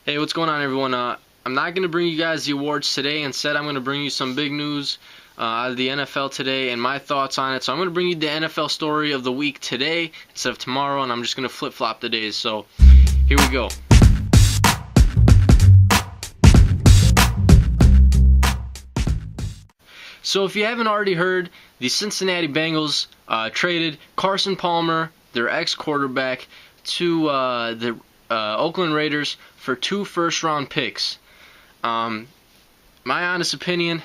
Hey, what's going on, everyone? I'm not going to bring you guys the awards today. Instead, I'm going to bring you some big news out of the NFL today and my thoughts on it. So I'm going to bring you the NFL story of the week today instead of tomorrow, and I'm just going to flip-flop the days. So here we go. So if you haven't already heard, the Cincinnati Bengals traded Carson Palmer, their ex-quarterback, to the Oakland Raiders for 2 first-round picks. My honest opinion,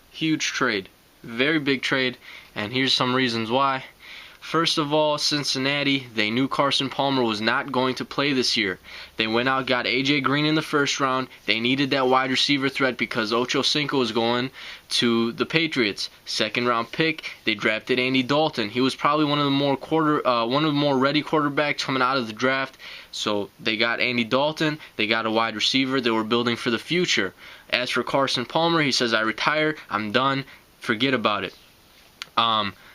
huge trade. Very big trade, and here's some reasons why. First of all, Cincinnati, they knew Carson Palmer was not going to play this year. They went out, got A.J. Green in the first round. They needed that wide receiver threat because Ocho Cinco was going to the Patriots. Second round pick, they drafted Andy Dalton. He was probably one of the more ready quarterbacks coming out of the draft. So they got Andy Dalton. They got a wide receiver. They were building for the future. As for Carson Palmer, he says, "I retire. I'm done. Forget about it."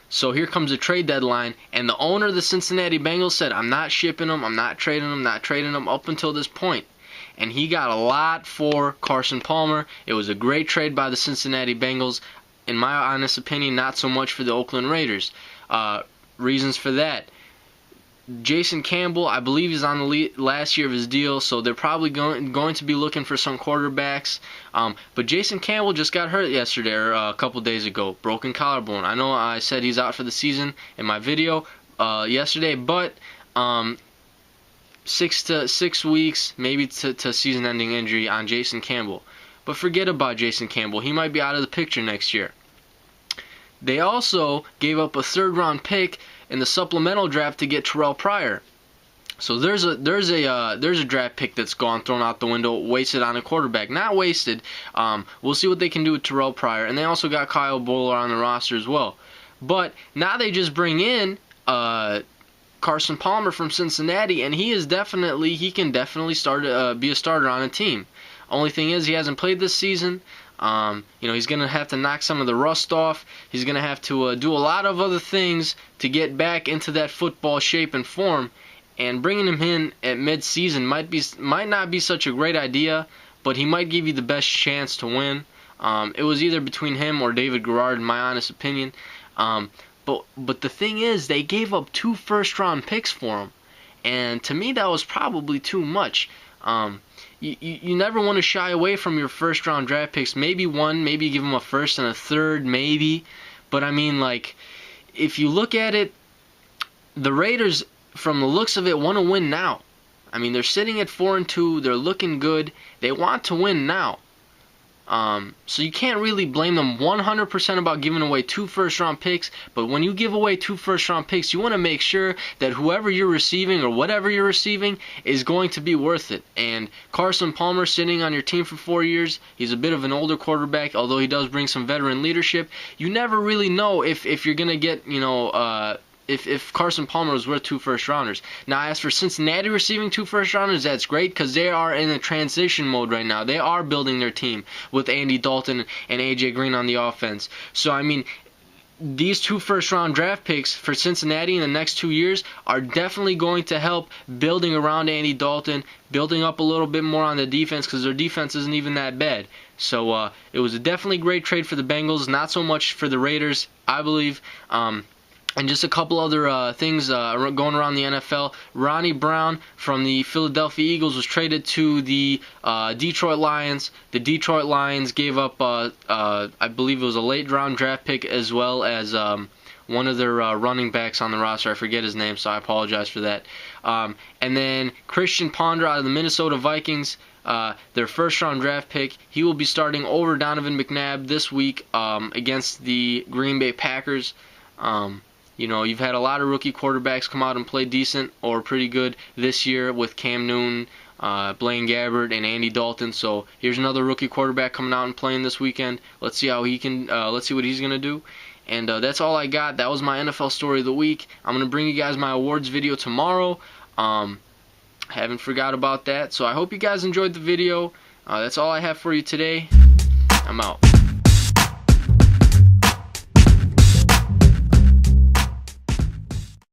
So here comes the trade deadline, and the owner of the Cincinnati Bengals said, "I'm not shipping him, I'm not trading him up until this point." And he got a lot for Carson Palmer. It was a great trade by the Cincinnati Bengals. In my honest opinion, not so much for the Oakland Raiders. Reasons for that: Jason Campbell, I believe he's on the last year of his deal, so they're probably going to be looking for some quarterbacks. But Jason Campbell just got hurt yesterday, or a couple days ago. Broken collarbone. I know I said he's out for the season in my video yesterday, but 6 weeks, maybe to season-ending injury on Jason Campbell. But forget about Jason Campbell. He might be out of the picture next year. They also gave up a third-round pick in the supplemental draft to get Terrell Pryor. So there's a draft pick that's gone, thrown out the window, wasted on a quarterback. Not wasted. We'll see what they can do with Terrell Pryor. And they also got Kyle Bowler on the roster as well. But now they just bring in Carson Palmer from Cincinnati, and he can definitely be a starter on a team. Only thing is, he hasn't played this season. He's going to have to knock some of the rust off. He's going to have to do a lot of other things to get back into that football shape and form. And bringing him in at mid-season might not be such a great idea, but he might give you the best chance to win. It was either between him or David Garrard, in my honest opinion. But the thing is, they gave up 2 first-round picks for him, and to me that was probably too much. You never want to shy away from your first-round draft picks. Maybe one, maybe give them a first and a third, maybe. But I mean, like, if you look at it, the Raiders, from the looks of it, want to win now. I mean, they're sitting at 4-2. They're looking good. They want to win now. So you can't really blame them 100% about giving away 2 first-round picks, but when you give away 2 first-round picks, you want to make sure that whoever you're receiving or whatever you're receiving is going to be worth it. And Carson Palmer, sitting on your team for 4 years, he's a bit of an older quarterback, although he does bring some veteran leadership. You never really know if you're going to get, if Carson Palmer was worth 2 first-rounders. Now, as for Cincinnati receiving 2 first-rounders, that's great because they are in a transition mode right now. They are building their team with Andy Dalton and A.J. Green on the offense. So, I mean, these 2 first-round draft picks for Cincinnati in the next 2 years are definitely going to help building around Andy Dalton, building up a little bit more on the defense because their defense isn't even that bad. So, it was a definitely great trade for the Bengals, not so much for the Raiders, I believe. And just a couple other things going around the NFL. Ronnie Brown from the Philadelphia Eagles was traded to the Detroit Lions. The Detroit Lions gave up, I believe it was a late-round draft pick, as well as one of their running backs on the roster. I forget his name, so I apologize for that. And then Christian Ponder out of the Minnesota Vikings, their first-round draft pick. He will be starting over Donovan McNabb this week against the Green Bay Packers. You've had a lot of rookie quarterbacks come out and play decent or pretty good this year with Cam Newton, Blaine Gabbert, and Andy Dalton. So here's another rookie quarterback coming out and playing this weekend. Let's see how he can. Let's see what he's gonna do. And that's all I got. That was my NFL story of the week. I'm gonna bring you guys my awards video tomorrow. Haven't forgot about that. So I hope you guys enjoyed the video. That's all I have for you today. I'm out.